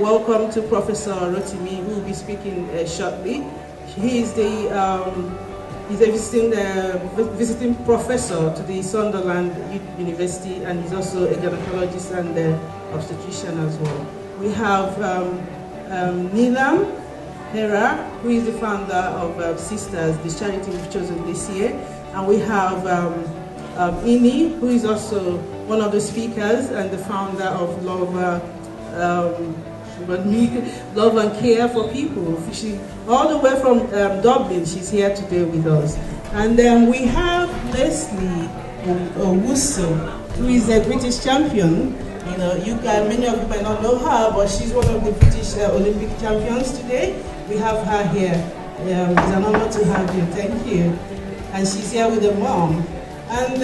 welcome to Professor Rotimi, who will be speaking shortly. He is he's a visiting professor to the Sunderland University, and he's also a gynecologist and obstetrician as well. We have Neelam Hera, who is the founder of Sisters, the charity we've chosen this year, and we have Ini, who is also one of the speakers and the founder of Love and Care for People. She, all the way from Dublin, she's here today with us. And then we have Leslie Owusu, who is a British champion. You know, many of you might not know her, but she's one of the British Olympic champions today. We have her here. It's an honor to have you. Thank you. And she's here with her mom. And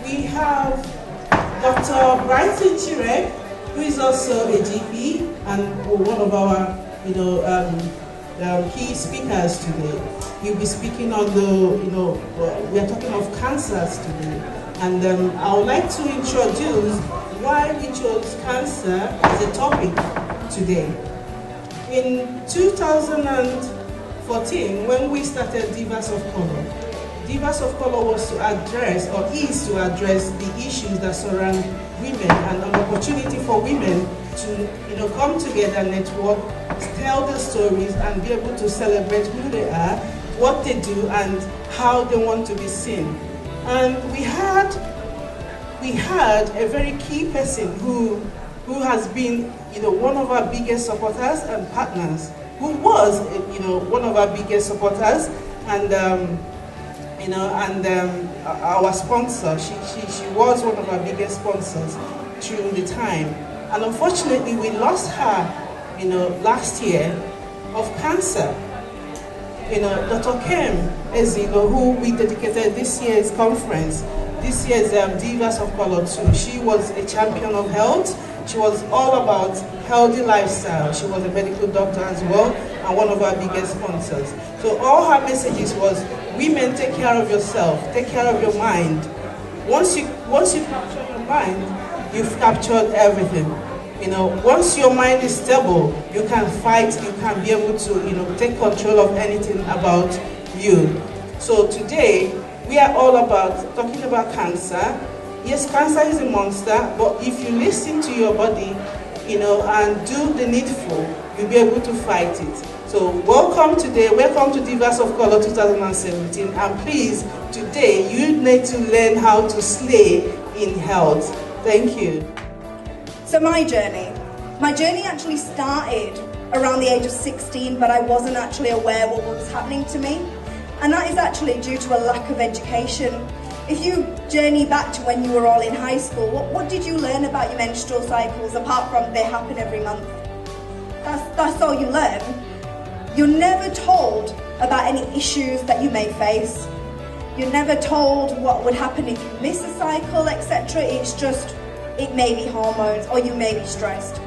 we have Dr. Brighton Chirek, who is also a GP and one of our, key speakers today. He'll be speaking on we are talking of cancers today. And I would like to introduce why we chose cancer as a topic today. In 2014, when we started Divas of Color, Divas of Color was to address, or is to address, the issues that surround women and an opportunity for women to come together, network, tell their stories, and be able to celebrate who they are, what they do, and how they want to be seen. And we had a very key person who has been one of our biggest supporters and partners, who was one of our biggest supporters and our sponsor. She was one of our biggest sponsors during the time. And unfortunately, we lost her, last year of cancer. Dr. Kem Ezilo, who we dedicated this year's conference, this year's Divas of Color to. She was a champion of health. She was all about healthy lifestyle. She was a medical doctor as well, and one of our biggest sponsors. So all her messages was, women, take care of yourself, take care of your mind. Once you capture your mind, you've captured everything. Once your mind is stable, you can fight, you can be able to, take control of anything about you. So today, we are all about talking about cancer. Yes, cancer is a monster, but if you listen to your body, and do the needful, you'll be able to fight it. So welcome to Divas of Color 2017, and please, today, you need to learn how to slay in health. Thank you. So my journey actually started around the age of 16, but I wasn't actually aware what was happening to me. And that is actually due to a lack of education. If you journey back to when you were all in high school, what did you learn about your menstrual cycles apart from they happen every month? That's all you learn. You're never told about any issues that you may face. You're never told what would happen if you miss a cycle, etc. It's just, it may be hormones or you may be stressed.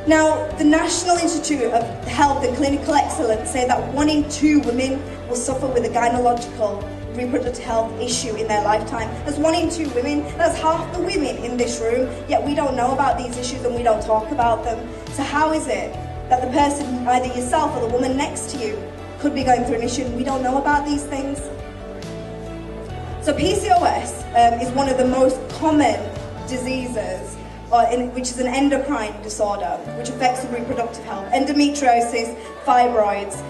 Now, the National Institute of Health and Clinical Excellence say that 1 in 2 women will suffer with a gynecological reproductive health issue in their lifetime. That's 1 in 2 women. That's half the women in this room, yet we don't know about these issues and we don't talk about them. So how is it that the person, either yourself or the woman next to you, could be going through an issue and we don't know about these things? So PCOS is one of the most common diseases, which is an endocrine disorder, which affects the reproductive health. Endometriosis, fibroids,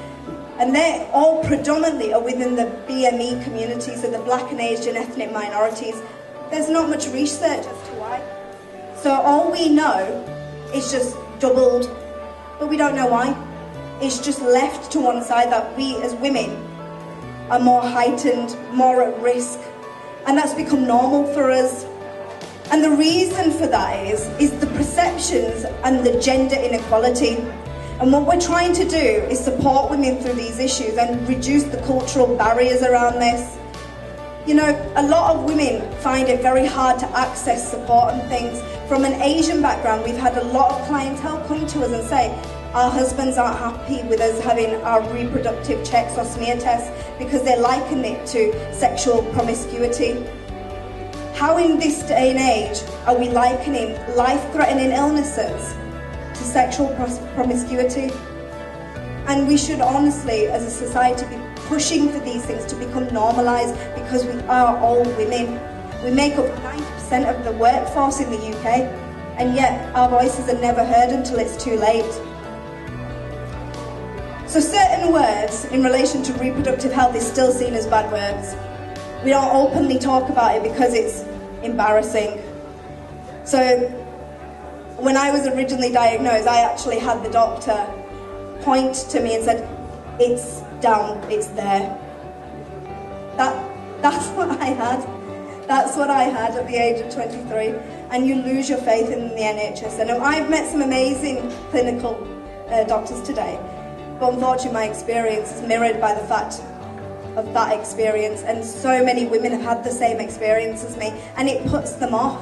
and they all predominantly are within the BME community, so the Black and Asian ethnic minorities. There's not much research as to why. So all we know is just doubled, but we don't know why. It's just left to one side that we as women are more heightened, more at risk, and that's become normal for us. And the reason for that is the perceptions and the gender inequality. And what we're trying to do is support women through these issues and reduce the cultural barriers around this. A lot of women find it very hard to access support and things. From an Asian background, we've had a lot of clientele come to us and say, our husbands aren't happy with us having our reproductive checks or smear tests because they liken it to sexual promiscuity. How in this day and age are we likening life-threatening illnesses to to sexual promiscuity. And we should honestly, as a society, be pushing for these things to become normalised, because we are all women. We make up 90% of the workforce in the UK, and yet our voices are never heard until it's too late. So certain words in relation to reproductive health is still seen as bad words. We don't openly talk about it because it's embarrassing. So when I was originally diagnosed, I actually had the doctor point to me and said, "It's down, it's there." That's what I had. That's what I had at the age of 23. And you lose your faith in the NHS. And I've met some amazing clinical doctors today, but unfortunately my experience is mirrored by the fact of that experience, and so many women have had the same experience as me, and it puts them off.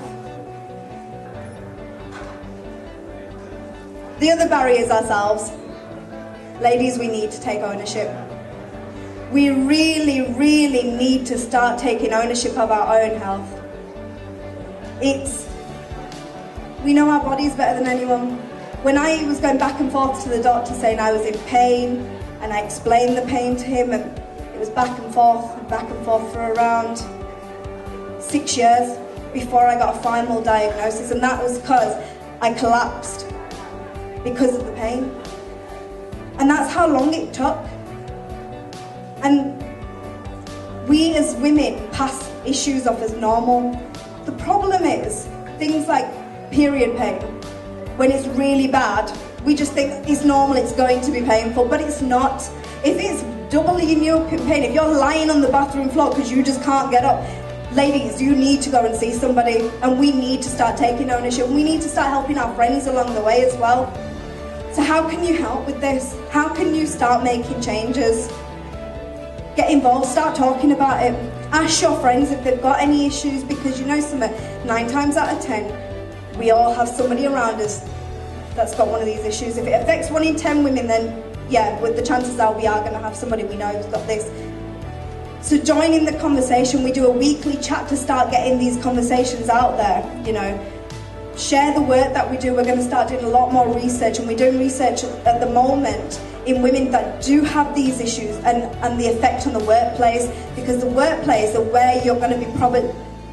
The other barrier is ourselves. Ladies, we need to take ownership. We really, really need to start taking ownership of our own health. We know our bodies better than anyone. When I was going back and forth to the doctor saying I was in pain, and I explained the pain to him, and it was back and forth for around 6 years before I got a final diagnosis, and that was because I collapsed because of the pain. And that's how long it took. And we as women pass issues off as normal. The problem is things like period pain. When it's really bad, we just think it's normal, it's going to be painful, but it's not. If it's doubling you up in pain, if you're lying on the bathroom floor because you just can't get up, ladies, you need to go and see somebody, and we need to start taking ownership. We need to start helping our friends along the way as well. So how can you help with this? How can you start making changes? Get involved, start talking about it. Ask your friends if they've got any issues, because you know something, 9 times out of 10, we all have somebody around us that's got one of these issues. If it affects 1 in 10 women, then yeah, with the chances are we are going to have somebody we know who's got this. So join in the conversation. We do a weekly chat to start getting these conversations out there, you know. Share the work that we do. We're going to start doing a lot more research, and we're doing research at the moment in women that do have these issues and the effect on the workplace, because the workplace are where you're going to be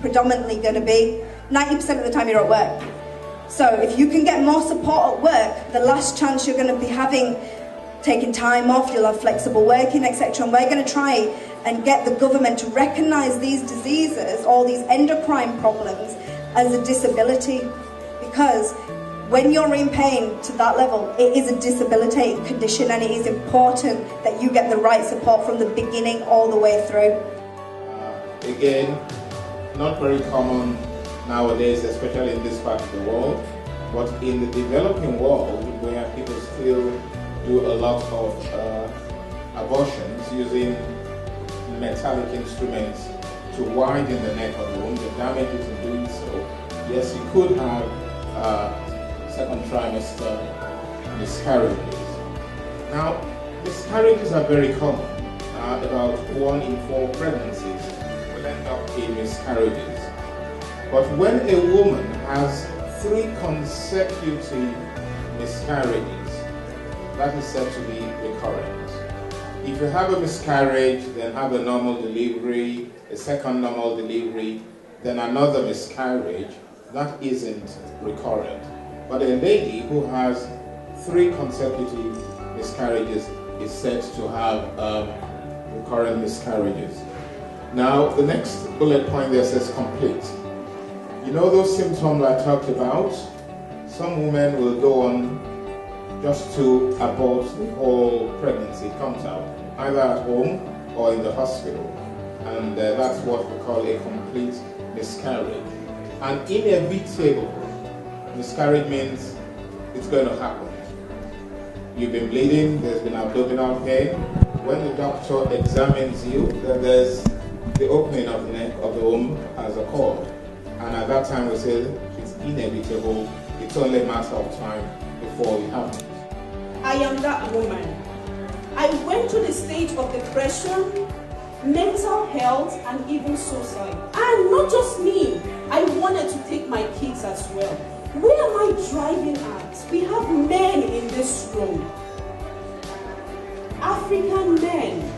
predominantly going to be. 90% of the time you're at work. So if you can get more support at work, the last chance you're going to be having taking time off, you'll have flexible working, etc. And we're going to try and get the government to recognise these diseases, all these endocrine problems, as a disability. Because when you're in pain to that level, it is a debilitating condition, and it is important that you get the right support from the beginning all the way through. Again, not very common nowadays, especially in this part of the world, but in the developing world, where people still do a lot of abortions using metallic instruments to widen the neck of the womb, the damages in doing so, yes, you could have second trimester miscarriages. Now, miscarriages are very common. About 1 in 4 pregnancies will end up in miscarriages. But when a woman has 3 consecutive miscarriages, that is said to be recurrent. If you have a miscarriage, then have a normal delivery, a second normal delivery, then another miscarriage, that isn't recurrent. But a lady who has 3 consecutive miscarriages is said to have recurrent miscarriages. Now, the next bullet point there says complete. You know those symptoms I talked about? Some women will go on just to abort the whole pregnancy. It comes out either at home or in the hospital, and that's what we call a complete miscarriage. An inevitable miscarriage means it's going to happen. You've been bleeding, there's been abdominal pain. When the doctor examines you, then there's the opening of the neck of the womb has occurred. And at that time we say it's inevitable, it's only a matter of time before it happens. I am that woman. I went to the stage of depression, mental health, and even suicide. And not just me, I wanted to take my kids as well. Where am I driving at? We have men in this room. African men.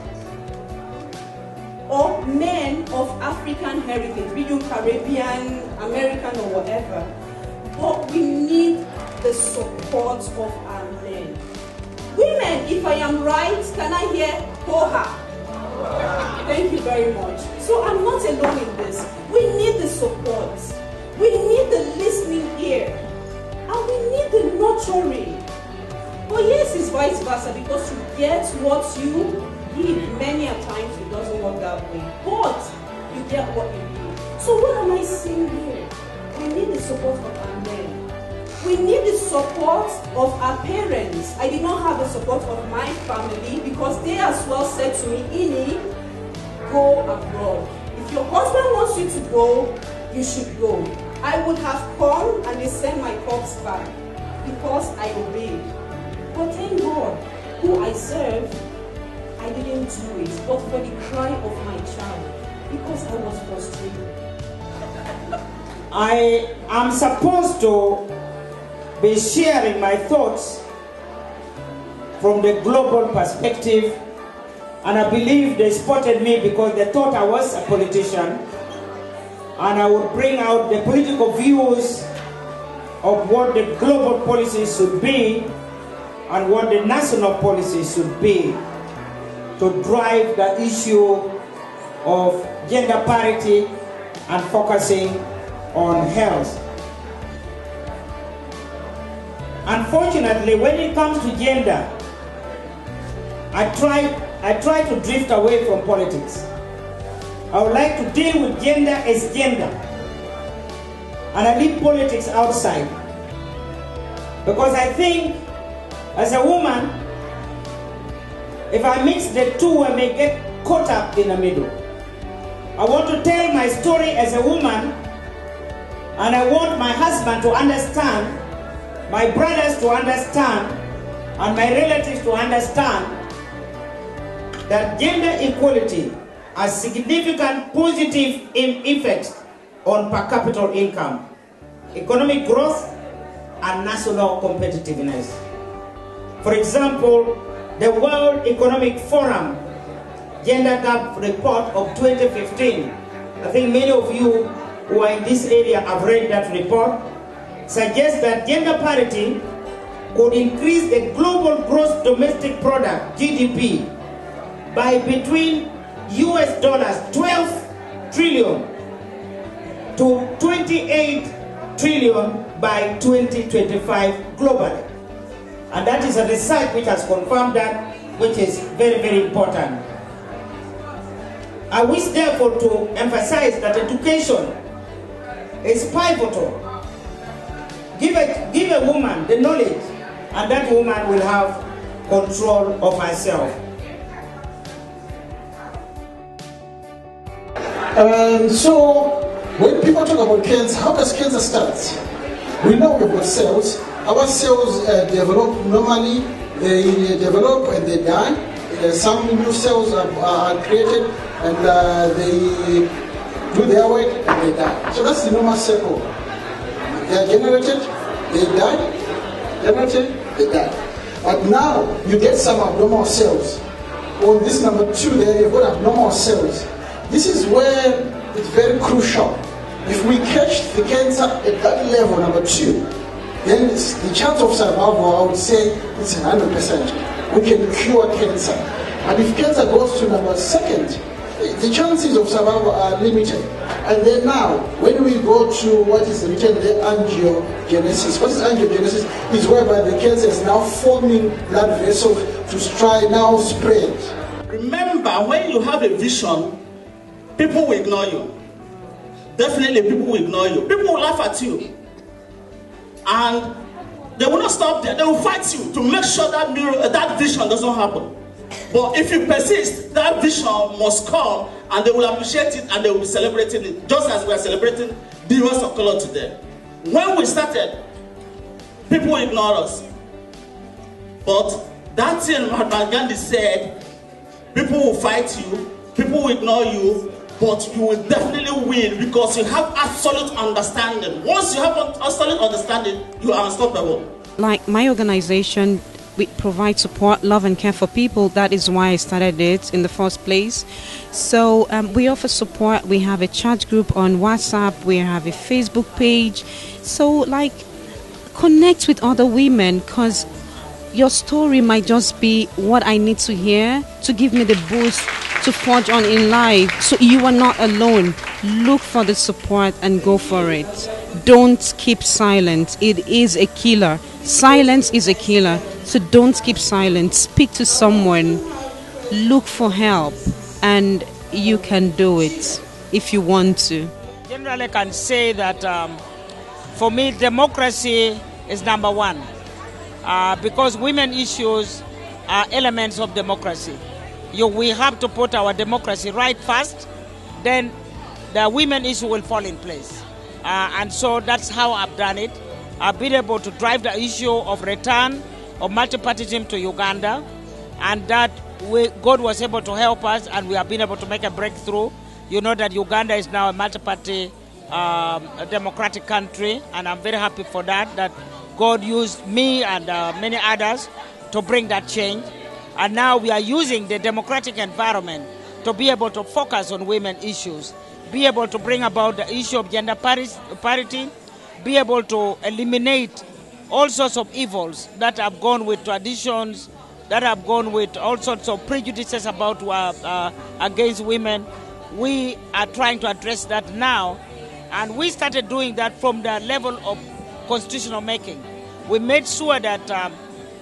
Or men of African heritage, be you Caribbean, American, or whatever. But we need the support of our men. Women, if I am right, can I hear Koha? Thank you very much. So I'm not alone in this. We need the support. We need the listening ear. And we need the nurturing. But yes, it's vice versa, because you get what you give. Many a times it doesn't work that way. But you get what you need. So what am I saying here? We need the support of our men. We need the support of our parents. I did not have the support of my family because they as well said to me, Ini, go abroad. If your husband wants you to go, you should go. I would have come and they sent my corpse back because I obeyed. But thank God, who I serve, I didn't do it, but for the cry of my child, because I was frustrated. I am supposed to be sharing my thoughts from the global perspective, and I believe they spotted me because they thought I was a politician, and I would bring out the political views of what the global policies should be and what the national policies should be to drive the issue of gender parity and focusing on health. Unfortunately, when it comes to gender, I try to drift away from politics. I would like to deal with gender as gender, and I leave politics outside. Because I think, as a woman, if I mix the two, I may get caught up in the middle. I want to tell my story as a woman, and I want my husband to understand, my brothers to understand, and my relatives to understand that gender equality has significant positive effects on per capita income, economic growth, and national competitiveness. For example, the World Economic Forum Gender Gap Report of 2015, I think many of you who are in this area have read that report, suggests that gender parity could increase the global gross domestic product, GDP, by between US dollars 12 trillion to 28 trillion by 2025 globally. And that is a research which has confirmed that, which is very, very important. I wish therefore to emphasize that education is pivotal. Give a woman the knowledge, and that woman will have control of herself. So, when people talk about cancer, how does cancer start? We know we've got cells. Our cells develop normally, they develop and they die. Some new cells are created and they do their work and they die. So that's the normal cycle. They are generated, they die, generated, they die. But now you get some abnormal cells. On this number 2 there, you've got abnormal cells. This is where it's very crucial. If we catch the cancer at that level, number 2, then the chance of survival, I would say, is 100%. We can cure cancer. And if cancer goes to number 2, the chances of survival are limited. And then now, when we go to what is written there, angiogenesis. What is angiogenesis? Is whereby the cancer is now forming blood vessels to now spread. Remember, when you have a vision, people will ignore you. Definitely people will ignore you. People will laugh at you. And they will not stop there. They will fight you to make sure that that vision doesn't happen. But if you persist, that vision must come, and they will appreciate it, and they will be celebrating it, just as we are celebrating Divas of Color today. When we started, people ignored us. But that thing Mahatma Gandhi said, people will fight you, people will ignore you, but you will definitely win because you have absolute understanding. Once you have absolute understanding, you are unstoppable. Like my organization, we provide support, love and care for people. That is why I started it in the first place. So we offer support. We have a chat group on WhatsApp. We have a Facebook page. So like connect with other women, because your story might just be what I need to hear to give me the boost to forge on in life. So you are not alone. Look for the support and go for it. Don't keep silent. It is a killer. Silence is a killer. So don't keep silent. Speak to someone. Look for help. And you can do it if you want to. Generally, I can say that for me, democracy is number one. Because women issues are elements of democracy. We have to put our democracy right first, then the women issue will fall in place. And so that's how I've done it. I've been able to drive the issue of return of multipartyism to Uganda, and that God was able to help us, and we have been able to make a breakthrough. You know that Uganda is now a multi-party democratic country, and I'm very happy for that God used me and many others to bring that change. And now we are using the democratic environment to be able to focus on women issues, be able to bring about the issue of gender parity, be able to eliminate all sorts of evils that have gone with traditions, that have gone with all sorts of prejudices about against women. We are trying to address that now, and we started doing that from the level of constitutional making. We made sure that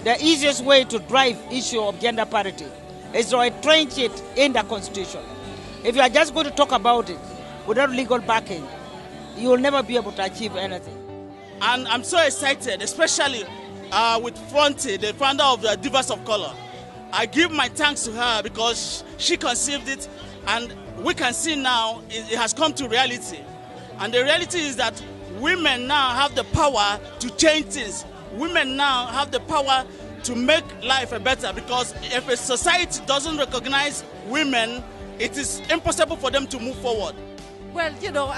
the easiest way to drive issue of gender parity is to entrench it in the Constitution. If you are just going to talk about it without legal backing, you will never be able to achieve anything. And I'm so excited, especially with Fronty, the founder of the Divas of Color. I give my thanks to her because she conceived it, and we can see now it has come to reality. And the reality is that women now have the power to change things. Women now have the power to make life better, because if a society doesn't recognize women, it is impossible for them to move forward. Well, you know,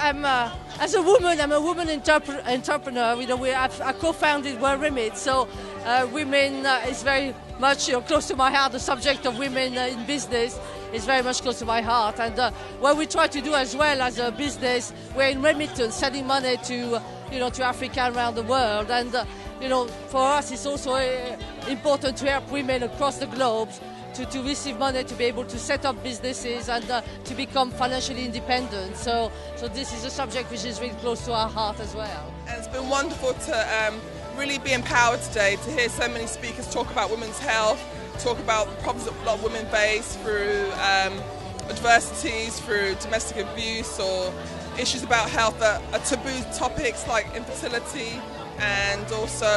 as a woman, I'm a woman entrepreneur. You know, I co-founded World Remit, so women is very much close to my heart. The subject of women in business is very much close to my heart. And what we try to do as well as a business, we're in remittance, sending money to to Africa around the world. And for us, it's also important to help women across the globe to receive money, to be able to set up businesses and to become financially independent. So this is a subject which is really close to our heart as well. And it's been wonderful to really be empowered today, to hear so many speakers talk about women's health, talk about the problems that a lot of women face through adversities, through domestic abuse, or issues about health that are taboo topics like infertility, and also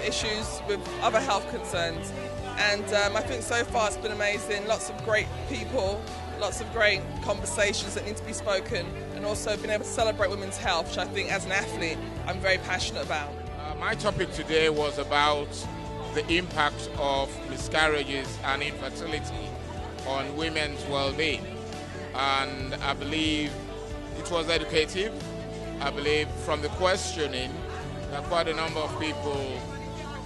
issues with other health concerns. And I think so far it's been amazing. Lots of great people, lots of great conversations that need to be spoken, and also being able to celebrate women's health, which I think as an athlete I'm very passionate about. My topic today was about the impact of miscarriages and infertility on women's well-being. And I believe it was educative. I believe from the questioning that quite a number of people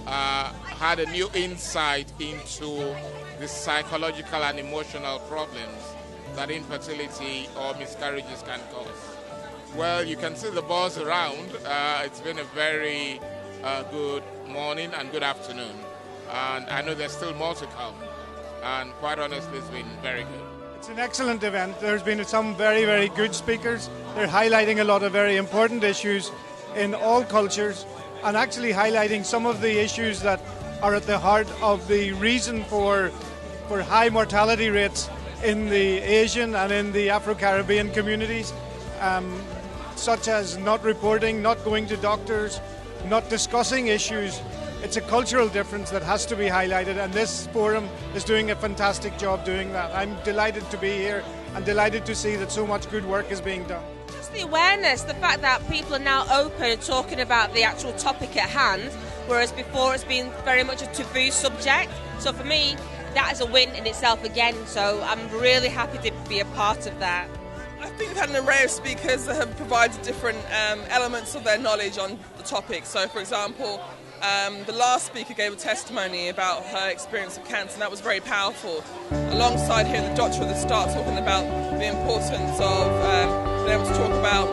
had a new insight into the psychological and emotional problems that infertility or miscarriages can cause. Well, you can see the buzz around. It's been a very good morning and good afternoon. And I know there's still more to come. And quite honestly, it's been very good. It's an excellent event. There's been some very, very good speakers. They're highlighting a lot of very important issues in all cultures, and actually highlighting some of the issues that are at the heart of the reason for high mortality rates in the Asian and in the Afro-Caribbean communities, such as not reporting, not going to doctors, not discussing issues. It's a cultural difference that has to be highlighted, and this forum is doing a fantastic job doing that. I'm delighted to be here and delighted to see that so much good work is being done. Just the awareness, the fact that people are now open and talking about the actual topic at hand, whereas before it's been very much a taboo subject. So for me, that is a win in itself again, so I'm really happy to be a part of that. I think we've had an array of speakers that have provided different elements of their knowledge on the topic. So, for example, the last speaker gave a testimony about her experience of cancer, and that was very powerful. Alongside hearing the doctor at the start talking about the importance of being able to talk about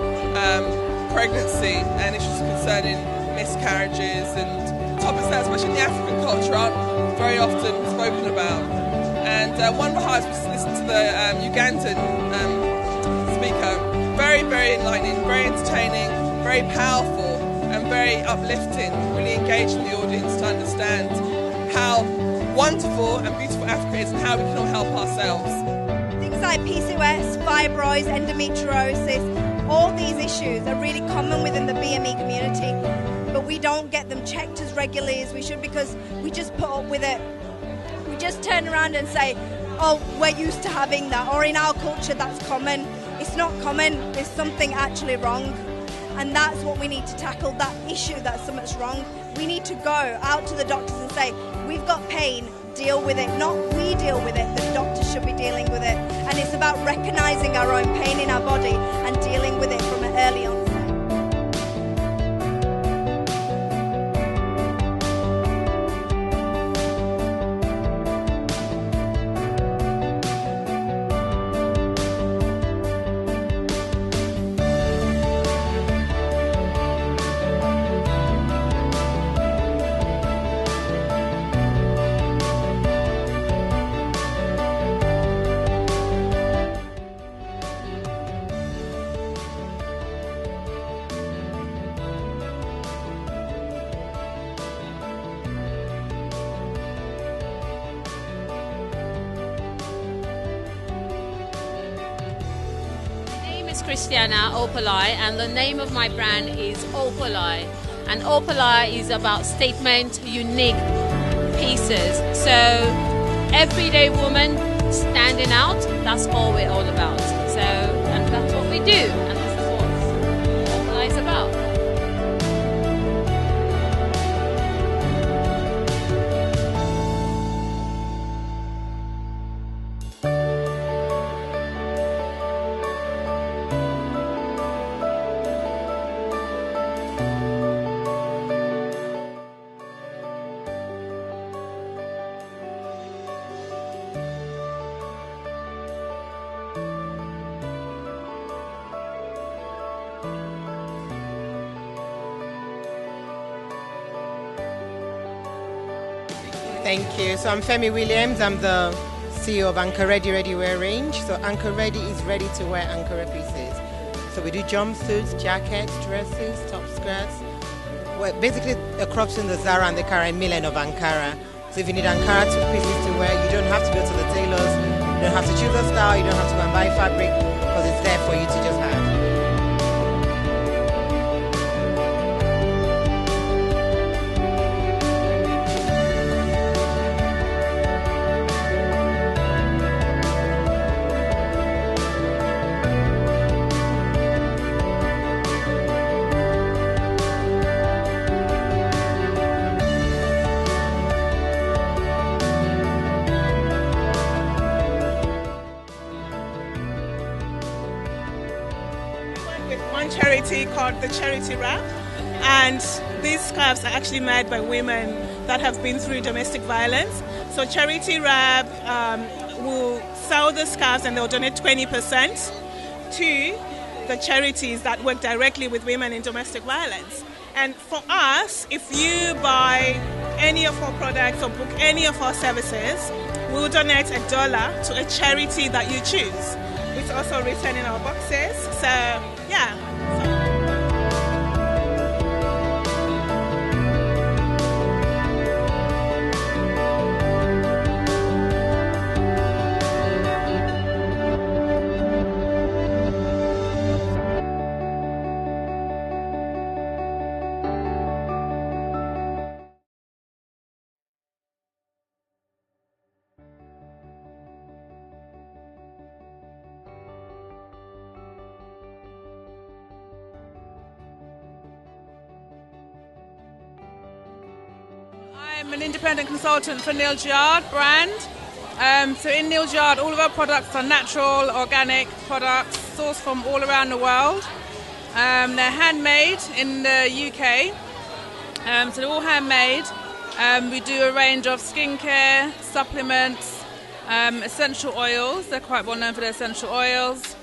pregnancy and issues concerning miscarriages and topics that, especially in the African culture, aren't very often spoken about. And one of the highlights was to listen to the Ugandan speaker. Very, very enlightening, very entertaining, very powerful and very uplifting, really engaging the audience to understand how wonderful and beautiful Africa is and how we can all help ourselves. Things like PCOS, fibroids, endometriosis, all these issues are really common within the BME community, but we don't get them checked as regularly as we should because we just put up with it. We just turn around and say, oh, we're used to having that, or in our culture that's common. It's not common, there's something actually wrong. And that's what we need to tackle, that issue that something's wrong. We need to go out to the doctors and say, we've got pain, deal with it. Not we deal with it, the doctors should be dealing with it. And it's about recognising our own pain in our body and dealing with it from an early onset. Christiana Opalai, and the name of my brand is Opalai, and Opalai is about statement, unique pieces. So everyday woman standing out, that's all we're all about. So, and that's what we do, and this is what Opalai is about. Thank you. So I'm Femi Williams. I'm the CEO of Anchor Ready Ready Wear range. So Anchor Ready is ready to wear Ankara pieces. So we do jumpsuits, jackets, dresses, top skirts. Well, basically a crops in the Zara and the Karen Millen of Ankara. So if you need Ankara pieces to wear, you don't have to go to the tailors. You don't have to choose a style. You don't have to go and buy fabric because it's there for you to just have. Charity called the Charity Wrap, and these scarves are actually made by women that have been through domestic violence. So Charity Wrap will sell the scarves and they'll donate 20% to the charities that work directly with women in domestic violence. And for us, if you buy any of our products or book any of our services, we'll donate $1 to a charity that you choose. It's also written in our boxes. So yeah. I'm an independent consultant for Neil Giard brand. So in Neil Giard, all of our products are natural, organic products. sourced from all around the world. They're handmade in the UK, so they're all handmade. We do a range of skincare, supplements, essential oils. They're quite well known for their essential oils.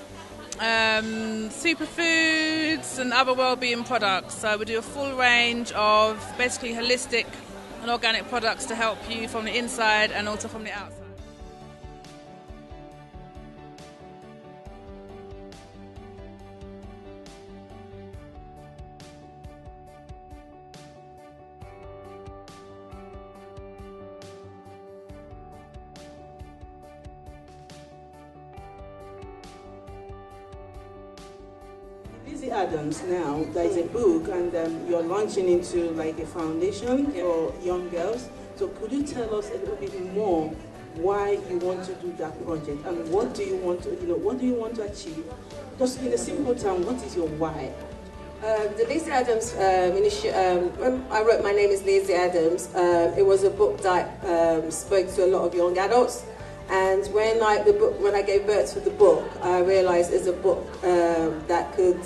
Superfoods and other well-being products. So we do a full range of basically holistic and organic products to help you from the inside and also from the outside. Lizzie Adams now, there is a book and you're launching into like a foundation for young girls. So could you tell us a little bit more why you want to do that project and what do you want to, what do you want to achieve? Just in a simple term, what is your why? The Lizzie Adams when I wrote My Name is Lizzie Adams, it was a book that spoke to a lot of young adults. And when I gave birth to the book, I realized it's a book that could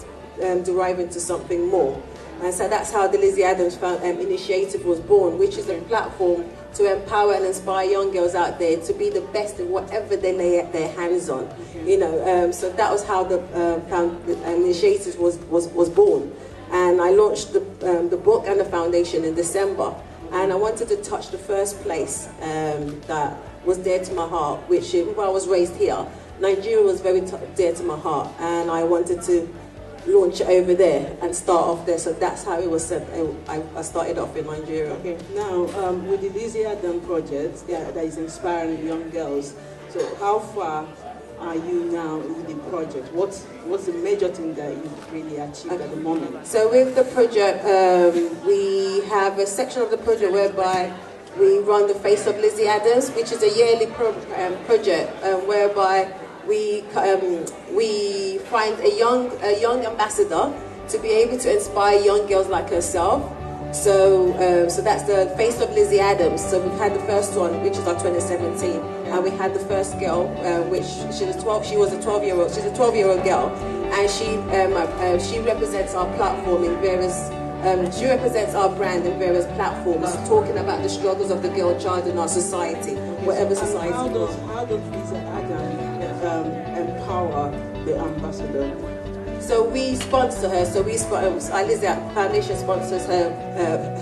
derive into something more. And so that's how the Lizzie Adams initiative was born, which is a platform to empower and inspire young girls out there to be the best in whatever they lay their hands on. So that was how the initiative was born. And I launched the book and the foundation in December. And I wanted to touch the first place that was dear to my heart, which when I was raised here, Nigeria was very dear to my heart, and I wanted to launch it over there and start off there. So that's how it was set. I started off in Nigeria. Okay. Now, with the Lizzie Adams project that is inspiring young girls, so how far are you now in the project? What's the major thing that you've really achieved at the moment? So with the project, we have a section of the project whereby we run the Face of Lizzie Adams, which is a yearly project whereby we find a young ambassador to be able to inspire young girls like herself. So that's the Face of Lizzie Adams. So we've had the first one, which is our 2017, and we had the first girl, which she was 12. She was a 12-year-old. She's a 12-year-old girl, and she represents our platform in various. She represents our brand in various platforms, talking about the struggles of the girl child in our society, whatever society. How does Lizzie Adams empower the ambassador? So we sponsor her. So our Lizzie Foundation sponsors her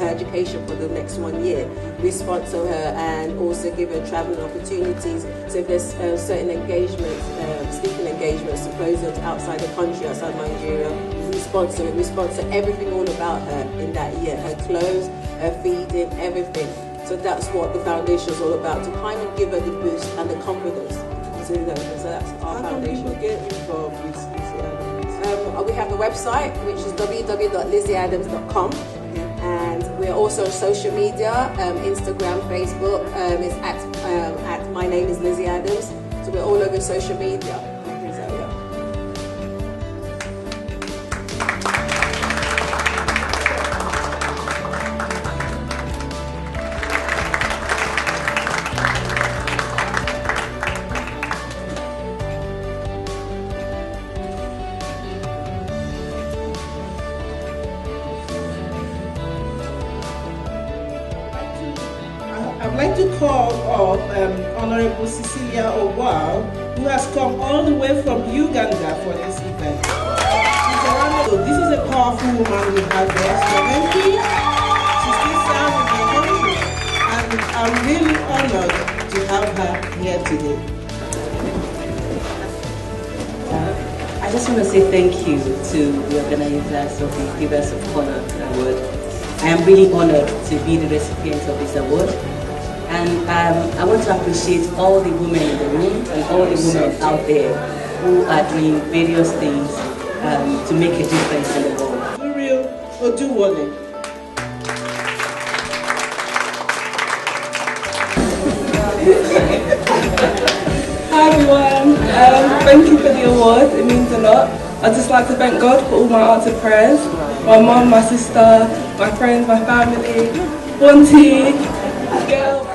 education for the next 1 year. We sponsor her and also give her traveling opportunities. So if there's certain engagements, speaking engagements, symposiums outside the country, outside Nigeria, we sponsor it. We sponsor everything all about her in that year. Her clothes, her feeding, everything. So that's what the foundation is all about, to kind of give her the boost and the confidence. So that's our foundation. How can people get involved with Lizzie Adams? We have the website, which is www.lizzieadams.com, and we're also on social media, Instagram, Facebook. It's at My Name is Lizzie Adams. So we're all over social media. I'd like to call up Honorable Cecilia Owal, who has come all the way from Uganda for this event. So this is a powerful woman we have there, Slovenki. She's still serving the country, and I'm really honored to have her here today. I just want to say thank you to the organizers of the Divas of Honor Award. I am really honored to be the recipient of this award. And I want to appreciate all the women in the room and all the women out there who are doing various things to make a difference in the world. Uriel Oduwole. Hi everyone, thank you for the award, it means a lot. I'd just like to thank God for all my answered prayers. My mum, my sister, my friends, my family, Bonty, girl.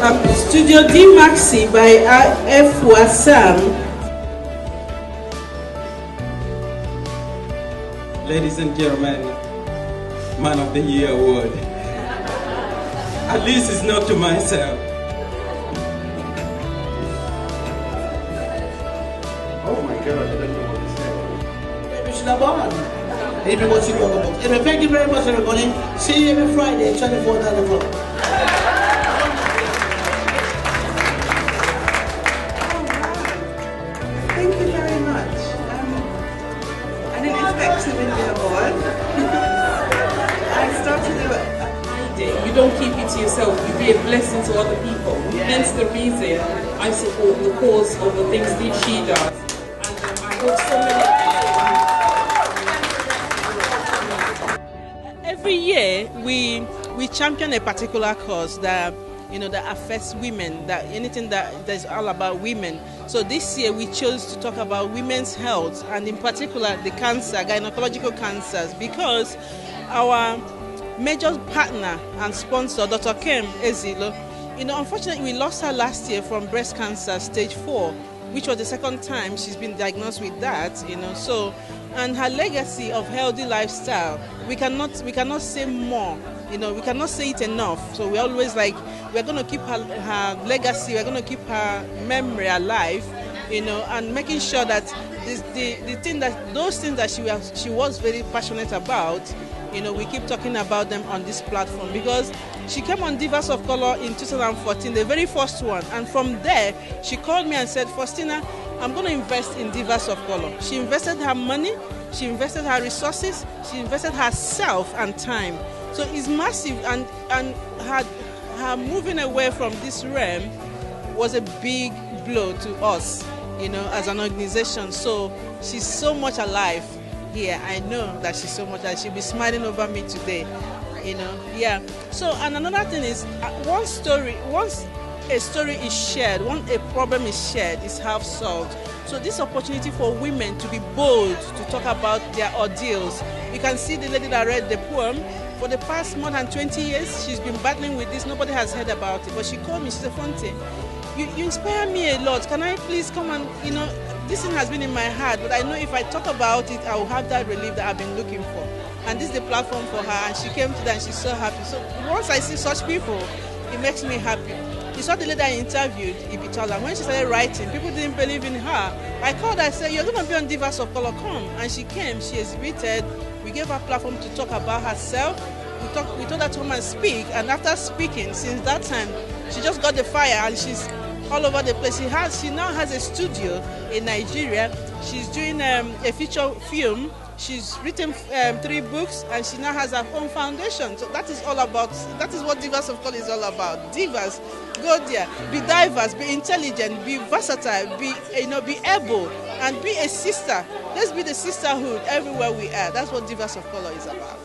Studio D Maxi by F. Wassam. Ladies and gentlemen, Man of the Year award. At least it's not to myself. Oh my God, I don't know what to say. Maybe should have won. Maybe what you talk about. Anyway, thank you very much, everybody. See you every Friday, 24 9 o'clock. Thank you very much. I didn't expect to win the award. I started it. You don't keep it to yourself, you be a blessing to other people. Hence the reason I support the cause of the things that she does. And I hope so many. Every year we champion a particular cause that that affects women, that anything that is all about women. So this year we chose to talk about women's health, and in particular the cancer, gynecological cancers, because our major partner and sponsor, Dr. Kem Ezilo, unfortunately we lost her last year from breast cancer stage 4, which was the second time she's been diagnosed with that, so, and her legacy of healthy lifestyle, we cannot say more, we cannot say it enough. So we're always like, we're going to keep her legacy, we're going to keep her memory alive, and making sure that those things that she was very passionate about, we keep talking about them on this platform, because she came on Divas of Color in 2014, the very first one, and from there she called me and said, Faustina, I'm going to invest in Divas of Color. She invested her money, she invested her resources, she invested herself and time. So it's massive, and her moving away from this realm was a big blow to us, as an organization. So she's so much alive here. I know that she's so much alive. She'll be smiling over me today, yeah. So, and another thing is, once a story is shared, once a problem is shared, it's half solved. So this opportunity for women to be bold, to talk about their ordeals. You can see the lady that read the poem. For the past more than 20 years, she's been battling with this. Nobody has heard about it. But she called me, she said, Fonte, you inspire me a lot. Can I please come and, this thing has been in my heart, but I know if I talk about it, I will have that relief that I've been looking for. And this is the platform for her, and she came to that and she's so happy. So once I see such people, it makes me happy. You saw the lady I interviewed, Ibitola. When she started writing, people didn't believe in her. I called her, I said, you're going to be on Divas of Color, come. And she came, she exhibited. We gave her a platform to talk about herself. We told her to come and speak, and after speaking, since that time, she just got the fire, and she's all over the place. She now has a studio in Nigeria. She's doing a feature film. She's written 3 books, and she now has her own foundation. So that is all about, that is what Divas of Color is all about. Divas, go there, be diverse, be intelligent, be versatile, be able, and be a sister. Let's be the sisterhood everywhere we are. That's what Divas of Color is about.